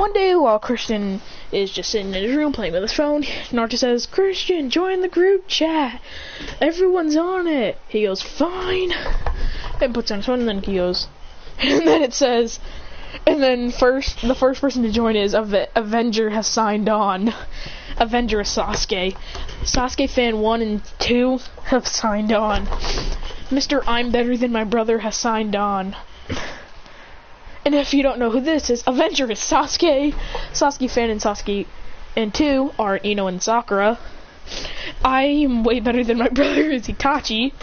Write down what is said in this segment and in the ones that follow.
one day while Christian is just sitting in his room playing with his phone, Naruto says, "Christian, join the group chat. Everyone's on it." He goes, "Fine," and puts on his phone, and then he goes, and then it says, and then the first person to join is Avenger has signed on. Avenger is Sasuke. Sasuke fan 1 and 2 have signed on. Mr. I'm Better Than My Brother has signed on. And if you don't know who this is, Avenger is Sasuke. Sasuke fan and Sasuke and 2 are Ino and Sakura. I am way better than my brother is Itachi.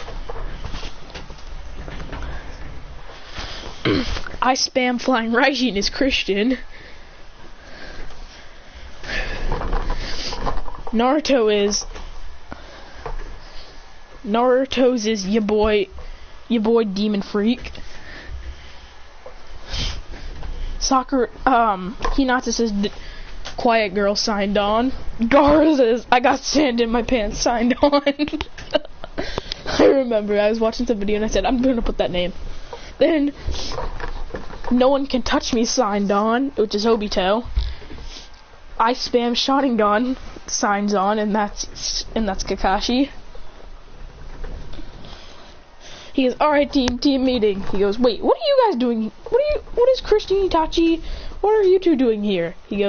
I spam flying Raijin is Christian. Naruto's is your boy Demon Freak. Sakura, Hinata says Quiet Girl signed on. Gara says I got sand in my pants signed on. I remember I was watching some video and I said I'm gonna put that name. Then No One Can Touch Me signed on, which is Obito. I spam Sharingan signs on, and that's Kakashi. He goes, "Alright, team meeting." He goes, "Wait, what are you guys doing? What is Christian, Itachi? What are you two doing here?" He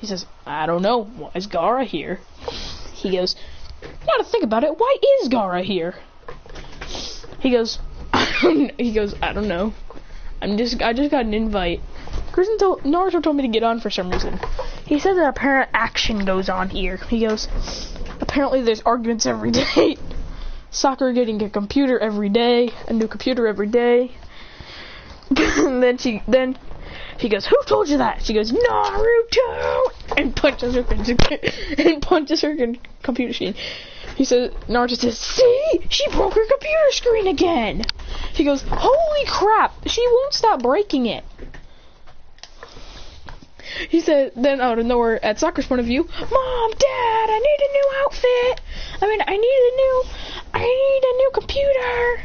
says, "I don't know. Why is Gaara here?" He goes, "Now to think about it, why is Gaara here?" He goes, "I don't know. I just got an invite." Naruto told me to get on for some reason. He said that apparent action goes on here. He goes, "Apparently there's arguments every day. Sakura getting a computer every day, a new computer every day." And then he goes, "Who told you that?" She goes, "Naruto!" and punches her computer screen. Naruto says, "See? She broke her computer screen again." He goes, "Holy crap, she won't stop breaking it." He said, then out of nowhere, at Sakura's point of view, "Mom, Dad, I need a new outfit. I need a new computer."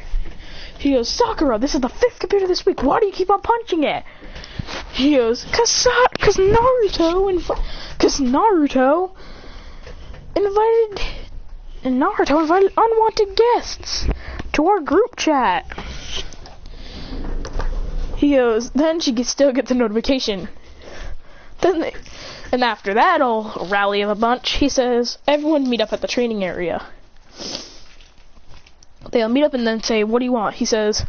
He goes, "Sakura, this is the 5th computer this week. Why do you keep on punching it?" He goes, Cause Naruto invited unwanted guests to our group chat." He goes, then she still gets a notification. And after that old rally of a bunch, he says, "Everyone meet up at the training area." They'll meet up and then say, "What do you want?" He says,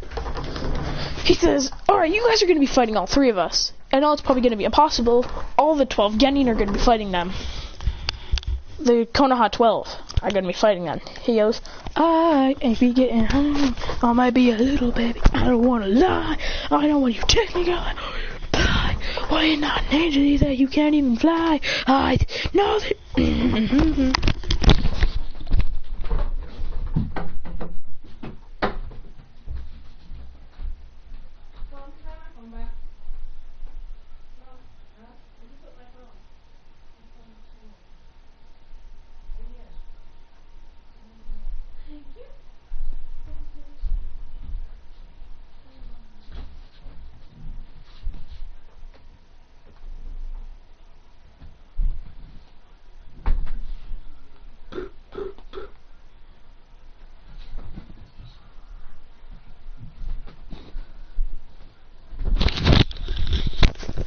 "Alright, you guys are going to be fighting all 3 of us. I know it's probably going to be impossible. All the 12 Genin are going to be fighting them. The Konoha 12 are going to be fighting them." He goes, "I ain't be getting home. I might be a little baby. I don't want to lie. I know when you take me, God. Why you're not an angel either? You can't even fly. I know that."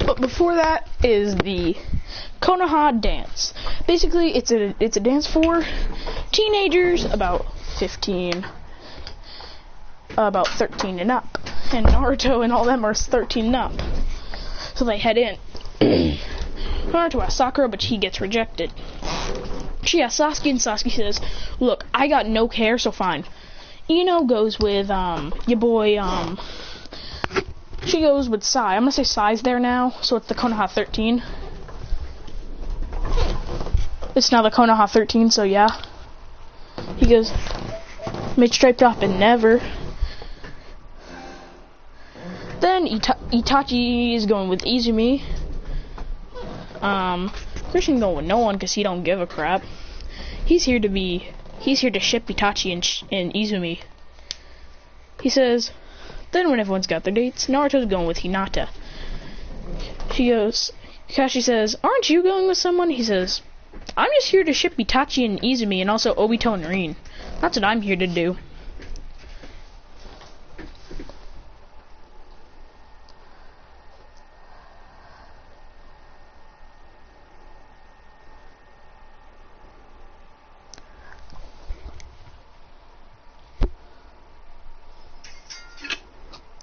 But before that is the Konoha dance. Basically, it's a dance for teenagers about 13 and up. And Naruto and all them are 13 and up. So they head in. Naruto asks Sakura, but she gets rejected. She asks Sasuke, and Sasuke says, "Look, I got no hair, so fine." Ino goes with your boy she goes with Sai. I'm gonna say Sai's there now, so it's the Konoha 13. It's now the Konoha 13, so yeah. He goes, mid-striped up and never. Then Itachi is going with Izumi. Christian going with no one because he don't give a crap. He's here to ship Itachi and Izumi. He says, then when everyone's got their dates, Naruto's going with Hinata. He goes, Kakashi says, aren't you going with someone? He says, I'm just here to ship Itachi and Izumi and also Obito and Rin. That's what I'm here to do.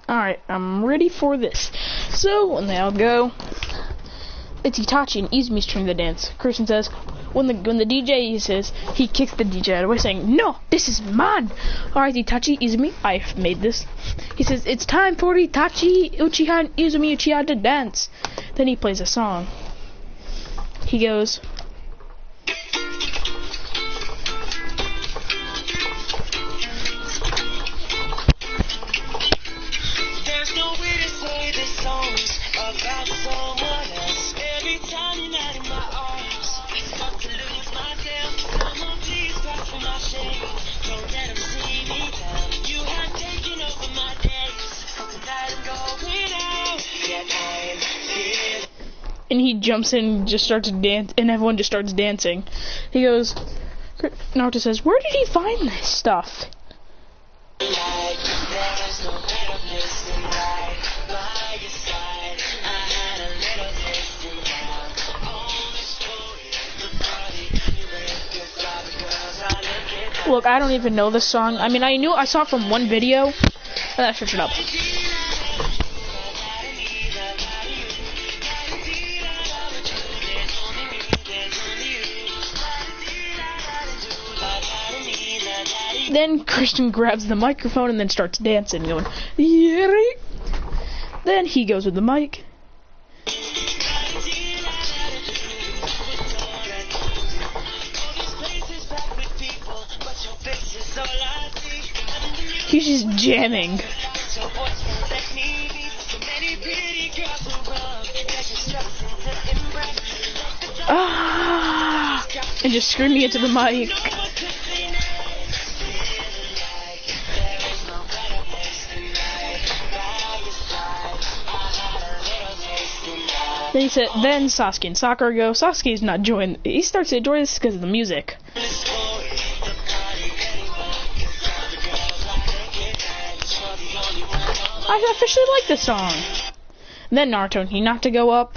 Alright, I'm ready for this. So, when they all go, it's Itachi and Izumi's turn to dance. Christian says, when the DJ says, he kicks the DJ out of the way saying, no, this is mine. Alright, Itachi, Izumi, I've made this. He says, it's time for Itachi, Uchiha, and Izumi Uchiha to dance. Then he plays a song. He goes, and he jumps in and just starts to dance, and everyone just starts dancing. He goes, Naruto says, where did he find this stuff? Look, I don't even know this song. I mean, I saw it from one video, but I searched it up. Then Christian grabs the microphone and then starts dancing, going, yeah. Then he goes with the mic. He's just jamming. And just screaming into the mic. Then he said, then Sasuke and Sakura go. Sasuke's not enjoying. He starts to enjoy this because of the music. I officially like this song. And then Naruto and Hinata go up.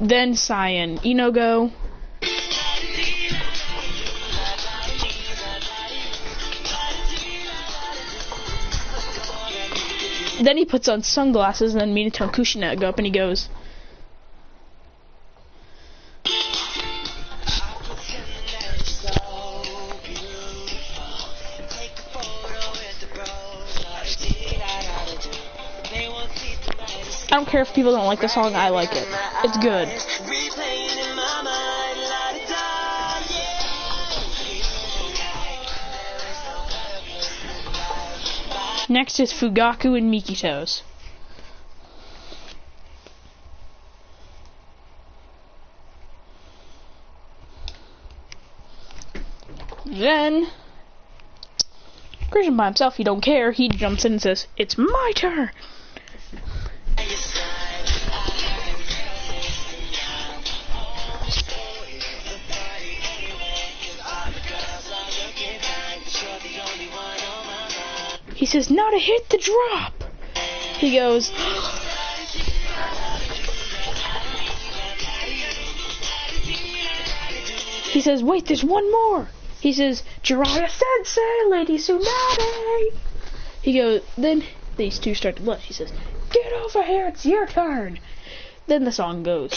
Then Sai and Ino go. Then he puts on sunglasses, and then Minato and Kushina go up, and he goes, I don't care if people don't like the song, I like it. It's good. Next is Fugaku and Mikito's. Then Christian by himself, he don't care, he jumps in and says, it's my turn. He says, now to hit the drop. He goes, he says, wait, there's one more. He says, Jiraiya Sensei, Lady Tsunade. He goes, then these two start to blush. He says, get over here, it's your turn. Then the song goes.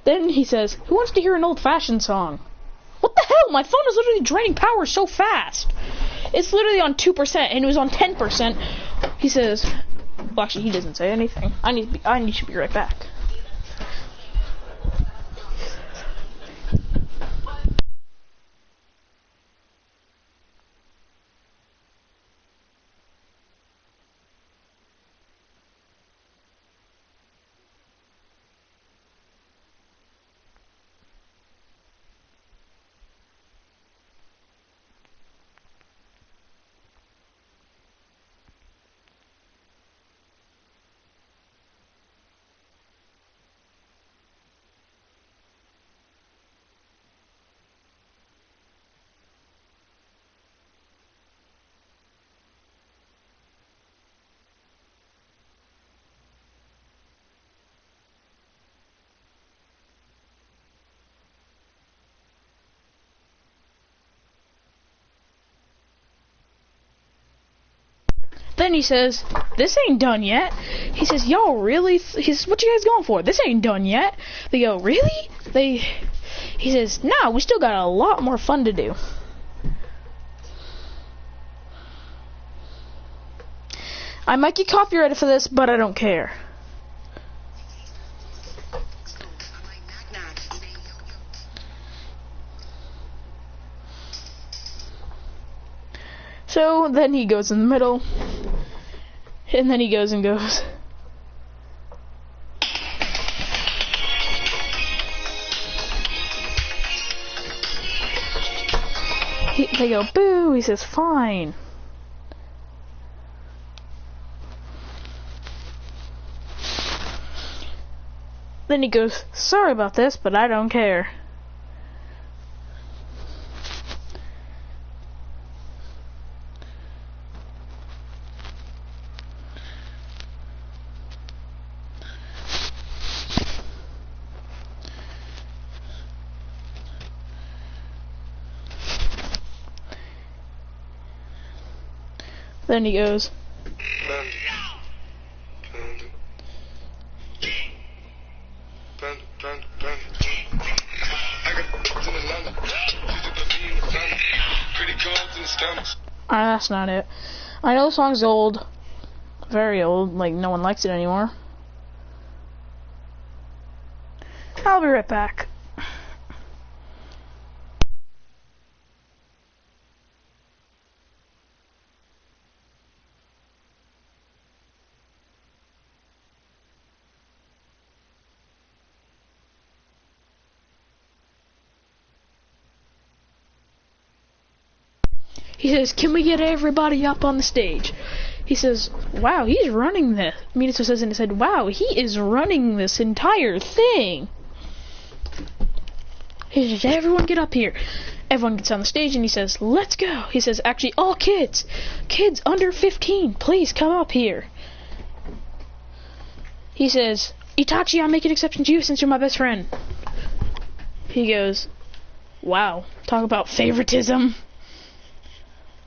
Then he says, who wants to hear an old-fashioned song? What the hell no, my phone is literally draining power so fast. It's literally on 2%, and it was on 10%. He says, well, actually, he doesn't say anything. I need to be right back. Then he says, this ain't done yet. He says, y'all really? He says, what you guys going for? This ain't done yet. They go, really? He says, nah, we still got a lot more fun to do. I might get copyrighted for this, but I don't care. So then he goes in the middle, and then he goes and goes. They go, boo, he says, fine. Then he goes, sorry about this, but I don't care. Then he goes, that's not it. I know the song's old. Very old. Like, no one likes it anymore. I'll be right back. He says, can we get everybody up on the stage? He says, wow, he's running this. Minato says, and he said, wow, he is running this entire thing. He says, everyone get up here. Everyone gets on the stage and he says, let's go. He says, actually, all kids under 15, please come up here. He says, Itachi, I'll make an exception to you since you're my best friend. He goes, wow, talk about favoritism.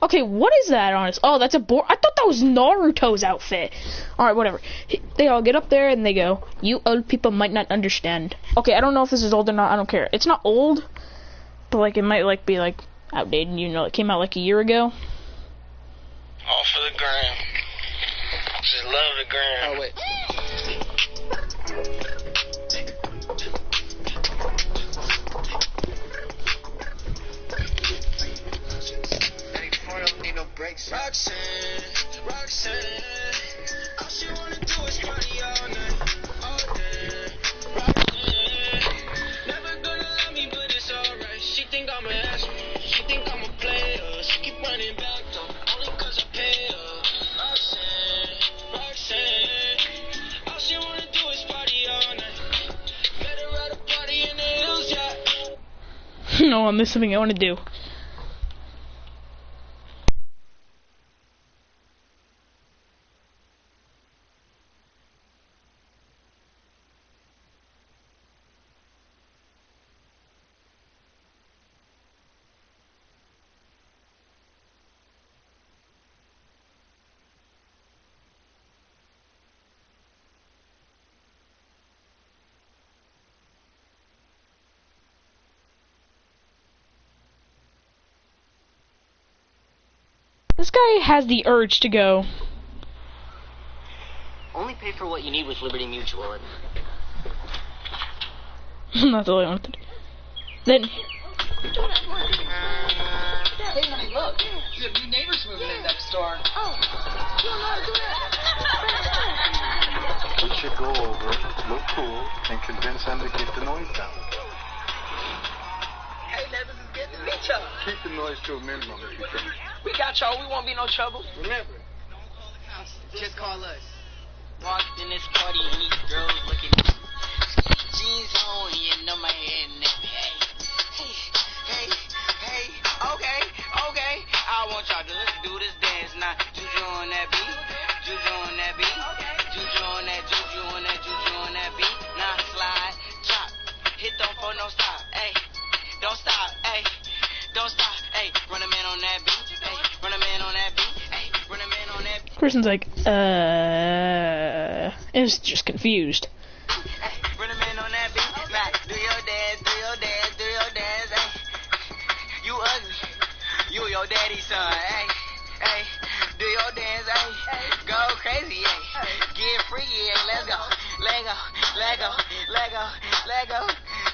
Okay, what is that on his? Oh, that's a board. I thought that was Naruto's outfit. Alright, whatever. They all get up there and they go, you old people might not understand. Okay, I don't know if this is old or not. I don't care. It's not old, but like it might like be like outdated. You know, it came out like a year ago. All for the gram. Just love the gram. Oh, wait. Roxanne, all she wanna do is party all night, all day. Roxanne, never gonna love me, but it's alright. She think I'm an ass, she think I'm a player. She keep running back though, only cause I pay her. Roxanne, all she wanna do is party all night. Let her at a party in the hills, yeah. No, there's something I want to do. This guy has the urge to go. Only pay for what you need with Liberty Mutual. Not the only one. Then Hey, honey, look. You have new neighbors moving in next door. Oh, you don't know how to do that. We should go over, look cool, and convince them to keep the noise down. Hey, neighbors, it's good to meet y'all. Keep the noise to a minimum if you can. We got y'all. We won't be no trouble. Remember, Just call us. Walked in this party and these girls looking jeans on, you know my head and hey, okay, I want y'all to let's do this dance now. Juju on that beat, juju on that beat, juju on that, juju on that, juju on that beat. Now slide, drop, hit don't for no stop, hey, don't stop, hey, don't stop, hey, run a man on that beat, hey, run a man on that beat, hey, run a man on that beat. person's like, is just confused. Hey, run a man on that beat, now do your dance, do your dance, do your dance, hey, you ugly, you your daddy's son, hey, hey, do your dance, hey, go crazy, hey, get freaky, hey, let's go, let go, let go, let go, let go,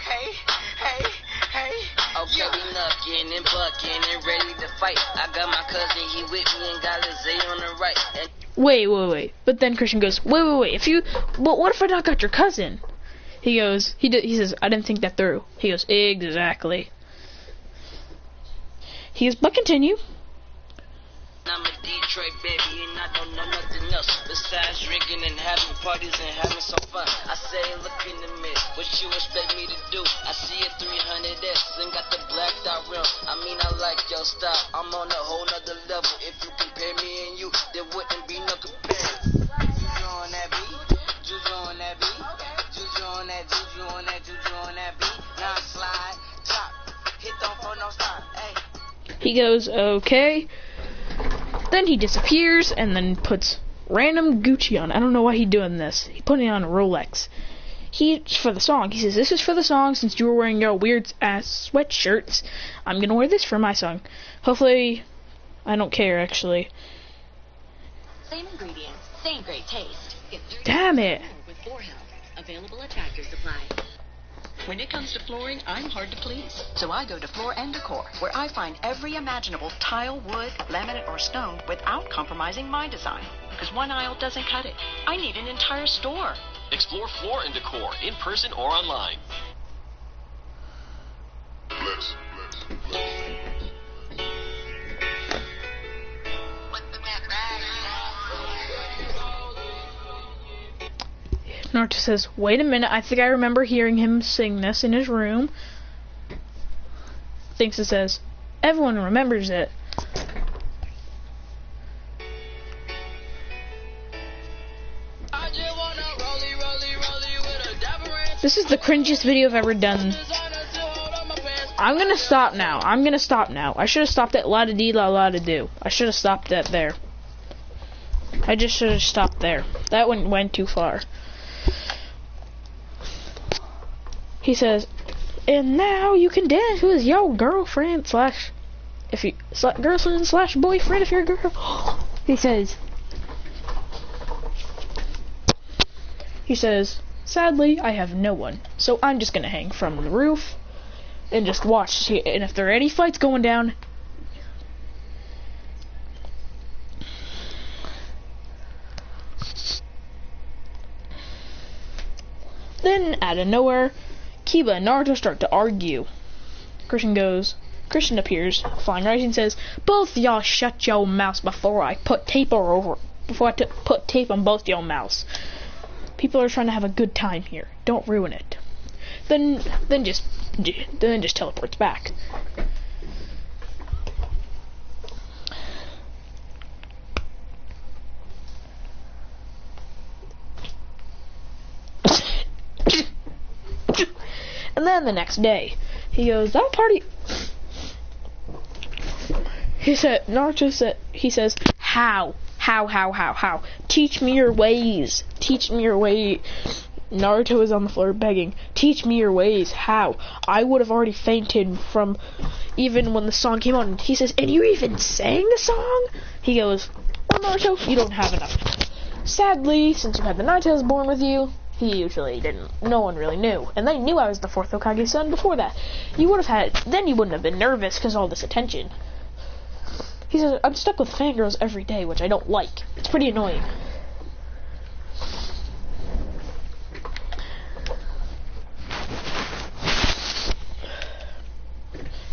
hey, hey, hey. Okay, we knuckin' and buckin' and ready to fight. I got my cousin, he with me and got Lizzie on the right. And Wait. But then Christian goes, wait. But what if I not got your cousin? He goes, he says, I didn't think that through. He goes, exactly. He goes, but continue. I'm a Detroit baby and I don't know nothing else besides drinking and having parties and having some fun. I say look in the mirror, what you expect me to do? I see a 300S and got the blacked out rim. I mean I like your style, I'm on a whole nother level. If you compare me and you, there wouldn't be no comparison. Juju on that beat, juju on that beat, juju on that, juju on that, juju on that beat. Now slide, drop, hit don't for no stop, hey. He goes, okay. Then he disappears and then puts random Gucci on. I don't know why he's doing this. He put it on a Rolex. For the song. He says, this is for the song. Since you were wearing your weird ass sweatshirts, I'm gonna wear this for my song. Hopefully, I don't care actually. Same ingredients, same great taste. Get 30% Damn it. more with 4Health. Available at Tractor Supply. When it comes to flooring, I'm hard to please. So I go to Floor & Decor, where I find every imaginable tile, wood, laminate, or stone without compromising my design. Because one aisle doesn't cut it. I need an entire store. Explore Floor & Decor in person or online. Bless. Naruto says, wait a minute, I think I remember hearing him sing this in his room. Thinks it says, everyone remembers it. This is the cringiest video I've ever done. I'm gonna stop now. I should have stopped at la da dee la la da do. I should have stopped that there. I just should have stopped there. That went too far. He says, and now you can dance with your girlfriend slash boyfriend if you're a girl. He says, sadly, I have no one, so I'm just gonna hang from the roof and just watch. And if there are any fights going down, then out of nowhere, Kiba and Naruto start to argue. Christian appears, flying right, and says, both y'all shut your mouths before I put tape on both your mouths. People are trying to have a good time here. Don't ruin it. Then just teleports back. And then the next day, he goes, that party. He says, how? Teach me your ways. Naruto is on the floor begging, teach teach me your ways. How? I would have already fainted from even when the song came on. And he says, and you even sang the song? He goes, well, Naruto, you don't have enough. Sadly, since you had the Nine Tails born with you, he usually didn't. No one really knew. And they knew I was the 4th Hokage's son before that. You would have had, then you wouldn't have been nervous because of all this attention. He says, I'm stuck with fangirls every day, which I don't like. It's pretty annoying.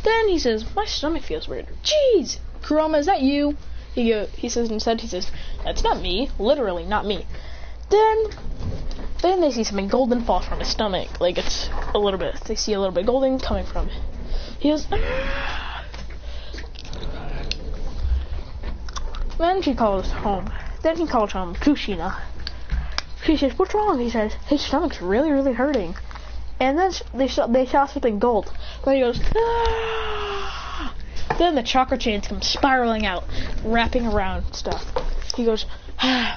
Then he says, my stomach feels weird. Jeez, Kurama, is that you? He says, that's not me. Literally, not me. Then they see something golden fall from his stomach. Like, it's a little bit, they see a little bit golden coming from it. He goes, ah. Then he calls home Kushina. She says, what's wrong? He says, his stomach's really, really hurting. And then they saw something gold. Then he goes, ah. Then the chakra chains come spiraling out, wrapping around stuff. He goes, ah.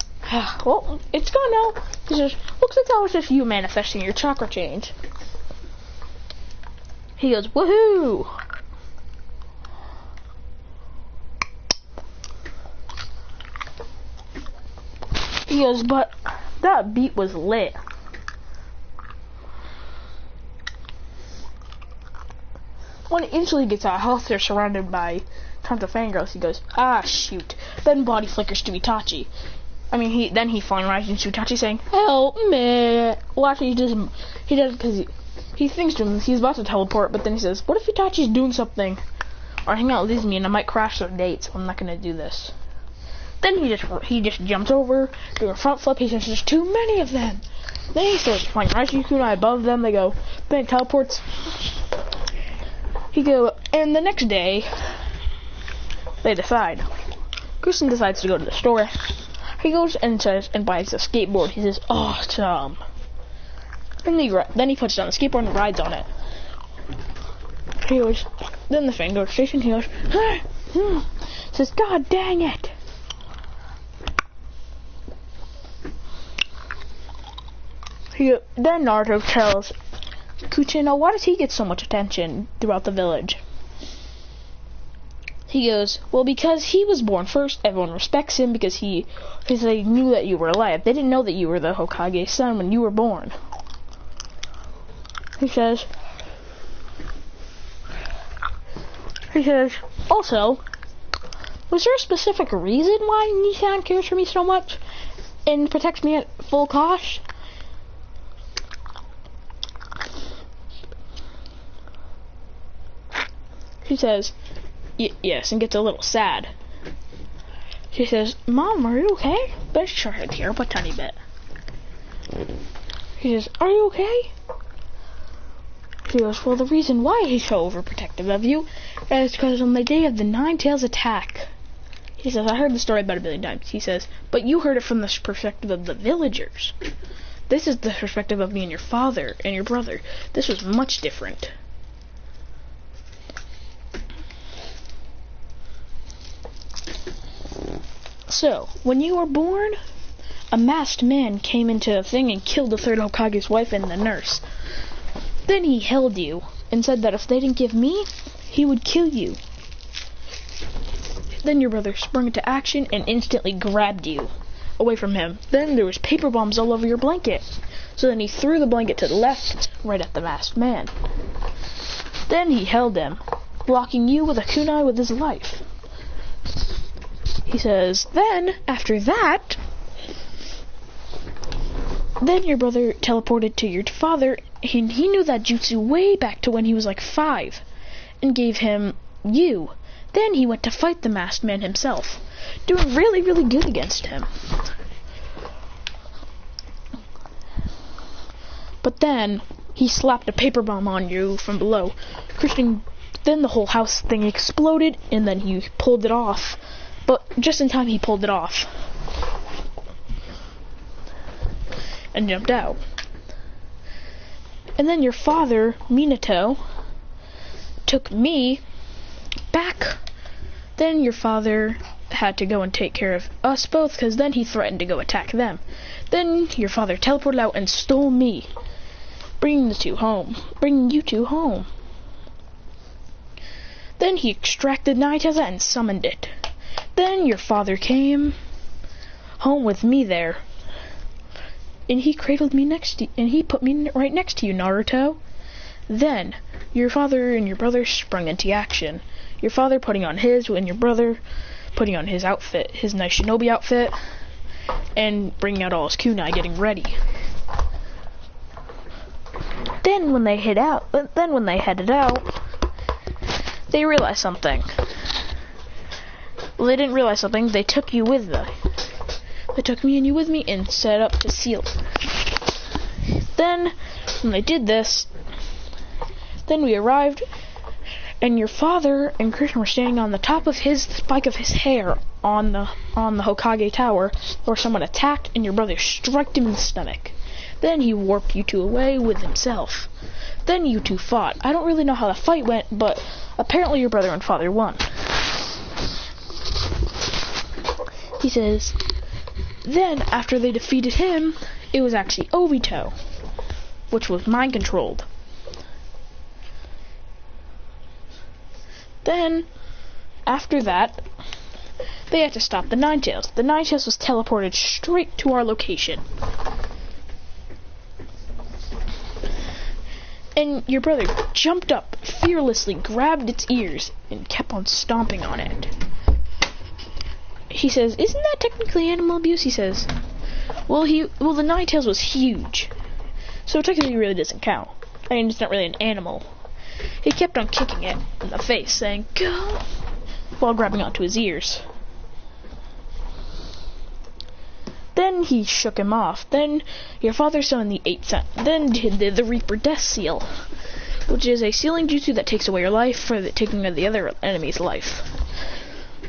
Well, it's gone now. He says, looks like that was just you manifesting your chakra chains. He goes, woohoo! He goes, but that beat was lit. When he instantly gets out of health, they're surrounded by tons of fangirls. He goes, ah, shoot. Then body flickers to Itachi. Then he finally rises to Itachi saying, help me. Well, actually, he does because he thinks to him, he's about to teleport, but then he says, what if Itachi's doing something? Or hang out with Izumi and I might crash their dates. I'm not going to do this. Then he just jumps over, doing a front flip. He says, there's too many of them. Then he starts flying Raiju Kunai above them. They go, then he teleports. And the next day, they decide. Kristen decides to go to the store. He goes and buys a skateboard. He says, awesome. Then he puts down the skateboard and rides on it. He goes, then the Fangirl station, he goes, says, God dang it. Then Naruto tells Kuchino, why does he get so much attention throughout the village? He goes, well, because he was born first, everyone respects him because they knew that you were alive. They didn't know that you were the Hokage's son when you were born. He says, also, was there a specific reason why Nissan cares for me so much and protects me at full cost? She says, yes, and gets a little sad. She says, Mom, are you okay? But she started to tear up a tiny bit. She says, are you okay? She goes, well, the reason why he's so overprotective of you is because on the day of the Nine Tails attack, he says, I heard the story about 1 billion times. He says, but you heard it from the perspective of the villagers. This is the perspective of me and your father and your brother. This was much different. So, when you were born, a masked man came into the thing and killed the 3rd Hokage's wife and the nurse. Then he held you and said that if they didn't give me, he would kill you. Then your brother sprung into action and instantly grabbed you away from him. Then there was paper bombs all over your blanket. So then he threw the blanket to the left, right at the masked man. Then he held him, blocking you with a kunai with his life. He says, then, after that, then your brother teleported to your father, and he knew that jutsu way back to when he was like 5, and gave him you. Then he went to fight the masked man himself, doing really, really good against him. But then, he slapped a paper bomb on you from below. Then the whole house thing exploded, and then he pulled it off. But just in time, he pulled it off and jumped out. And then your father, Minato, took me back. Then your father had to go and take care of us both, because then he threatened to go attack them. Then your father teleported out and stole me. bringing you two home. Then he extracted Ninetales and summoned it. Then your father came home with me there, and he cradled me and he put me right next to you, Naruto. Then your father and your brother sprung into action. Your father putting on his, and your brother putting on his outfit, his nice shinobi outfit, and bringing out all his kunai, getting ready. Then when they headed out, they realized something. Well, they didn't realize something. They took you with them. They took me and you with me and set up to seal it. Then, when they did this, then we arrived, and your father and Krishna were standing on the top of his spike of his hair on the Hokage Tower, where someone attacked, and your brother struck him in the stomach. Then he warped you two away with himself. Then you two fought. I don't really know how the fight went, but apparently your brother and father won. He says, then after they defeated him, it was actually Obito, which was mind controlled. Then, after that, they had to stop the Ninetales. The Ninetales was teleported straight to our location. And your brother jumped up, fearlessly grabbed its ears, and kept on stomping on it. He says, isn't that technically animal abuse? He says, well, the Ninetales was huge, so technically it really doesn't count. I mean, it's not really an animal. He kept on kicking it in the face, saying, go, while grabbing onto his ears. Then he shook him off. Then your father summoned the 8 cent. Then did the Reaper Death Seal, which is a sealing jutsu that takes away your life for taking the other enemy's life.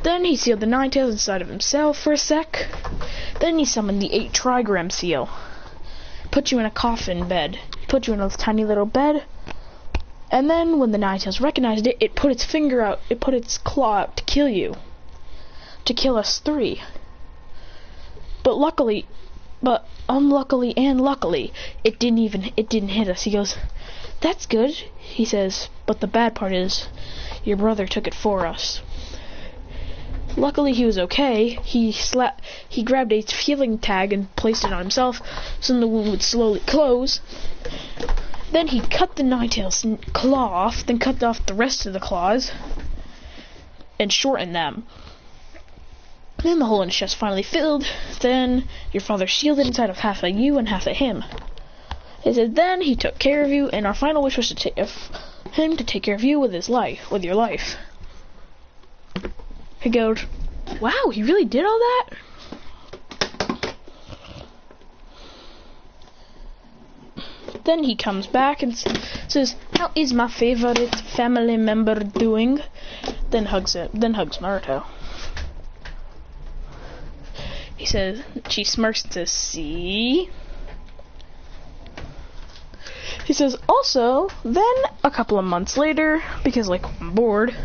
Then he sealed the Ninetales inside of himself for a sec. Then he summoned the 8 trigram seal. Put you in a coffin bed. Put you in a tiny little bed. And then when the Ninetales recognized it, it put its finger out. It put its claw out to kill you. To kill us 3. But unluckily and luckily, it didn't hit us. He goes, that's good. He says, but the bad part is, your brother took it for us. Luckily he was okay. He grabbed a healing tag and placed it on himself, so the wound would slowly close. Then he cut the Ninetales' claw off, then cut off the rest of the claws, and shortened them. Then the hole in his chest finally filled. Then your father shielded inside of half of you and half of him. He said then he took care of you, and our final wish was him to take care of you with your life. He goes, wow, he really did all that? Then he comes back and says, how is my favorite family member doing? Then hugs Naruto. He says, she smirks and says, see? He says, also, then a couple of months later, because like I'm bored,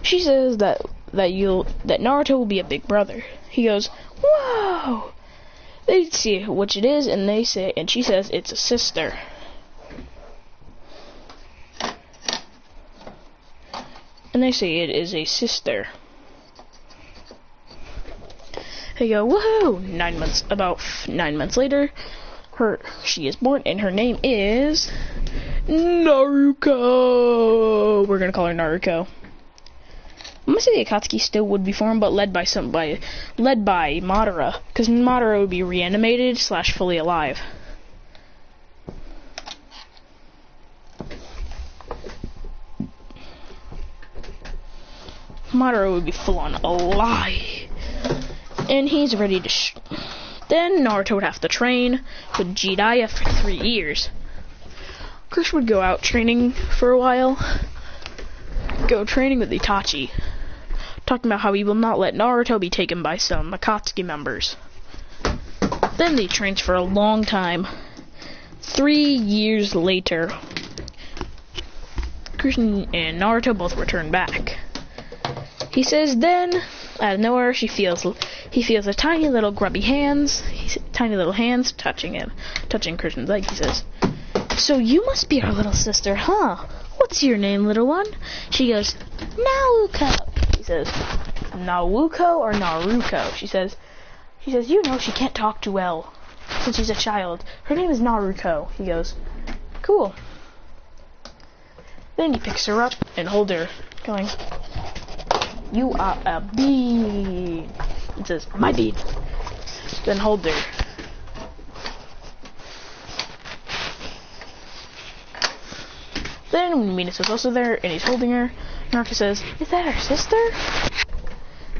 she says that Naruto will be a big brother. He goes, whoa! They see which it is, and she says it's a sister. And they say it is a sister. They go, woohoo! About 9 months later, she is born, and her name is Naruto. We're gonna call her Naruto. I'm gonna say the Akatsuki still would be formed, but led by Madara, because Madara would be reanimated / fully alive. Madara would be full on alive. And he's ready to then Naruto would have to train with Jiraiya for 3 years. Chris would go out training for a while. Go training with Itachi. Talking about how he will not let Naruto be taken by some Akatsuki members. Then they trained for a long time. 3 years later, Krishna and Naruto both return back. He says then, out of nowhere, he feels a tiny little grubby hands, touching Krishna's leg. He says, So you must be our little sister, huh? What's your name, little one? She goes, Naruto. He says, Naruto or Naruto? She says, you know she can't talk too well since she's a child. Her name is Naruto. He goes, cool. Then he picks her up and holds her, going, you are a bean. It says, my bean. Then hold her. Then when Minato's also there and he's holding her, Naruto says, is that her sister?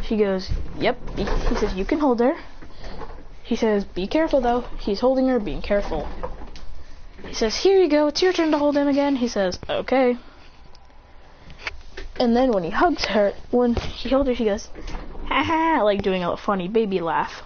She goes, yep. He says, you can hold her. He says, be careful though. He's holding her, being careful. He says, here you go, it's your turn to hold him again. He says, okay. And then when he hugs her, when he holds her, she goes, ha ha, like doing a funny baby laugh.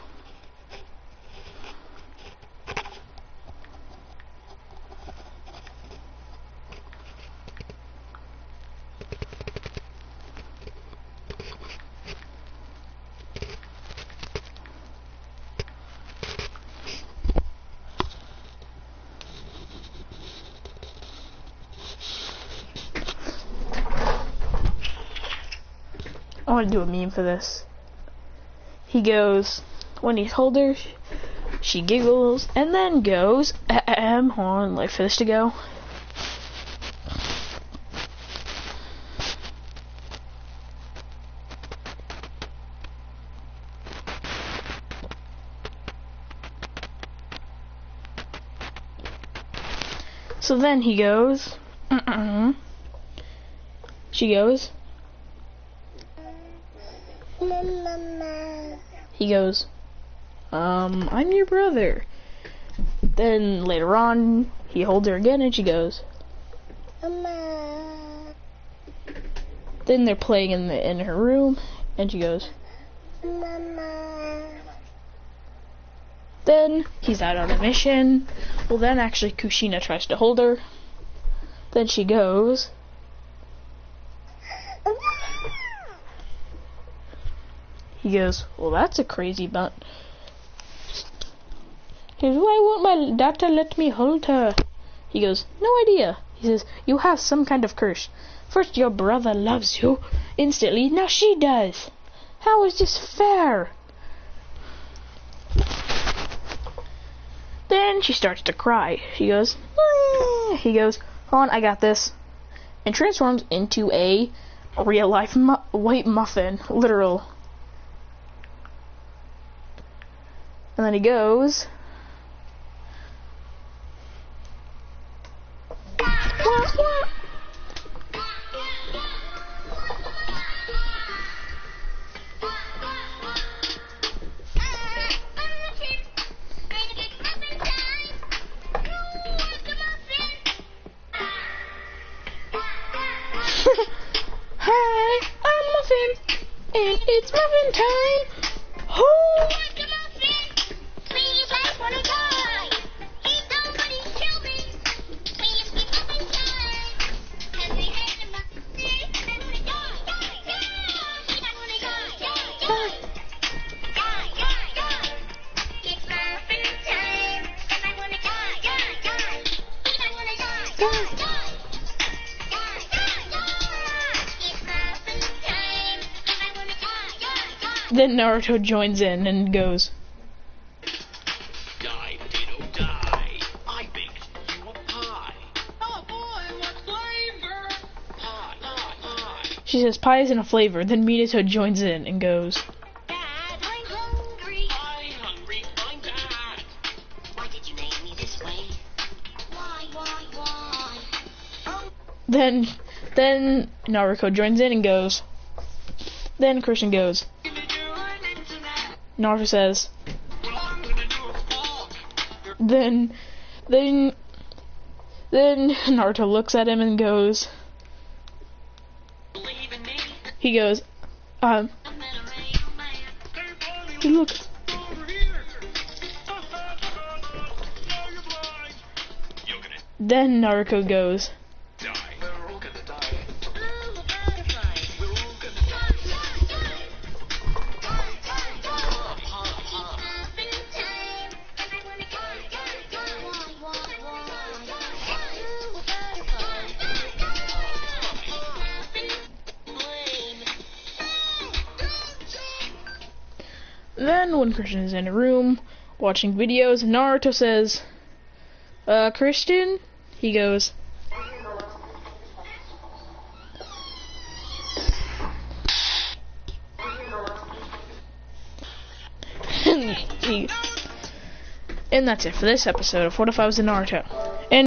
I want to do a meme for this. He goes, when he's holding her, she giggles, and then goes, hold on, wait for this to go. So then he goes, she goes, he goes, I'm your brother. Then later on, he holds her again and she goes, Mama. Then they're playing in her room and she goes, Mama. Then he's out on a mission. Well, then actually Kushina tries to hold her. Then she goes, he goes, well, that's a crazy butt. He goes, why won't my daughter let me hold her? He goes, no idea. He says, you have some kind of curse. First your brother loves you instantly, now she does. How is this fair? Then she starts to cry. She goes, he goes, hold on, I got this. And transforms into a real life white muffin, literal. And then he goes, hi, I'm Muffin, and it's muffin time. Oh! Then Naruto joins in and goes, Die, potato, die. I baked you a pie. Oh boy, what flavor? Pie, pie, pie. she says pie isn't a flavor. Then Minato joins in and goes, Dad, I'm hungry. I'm hungry, I'm bad. Why did you make me this way? Why? then Naruto joins in and goes, then Christian goes, Naruto says, then Naruto looks at him and goes, he goes, he looks, then Naruto goes, Then, when Christian is in a room watching videos, Naruto says, Christian? He goes, and that's it for this episode of What If I Was in Naruto.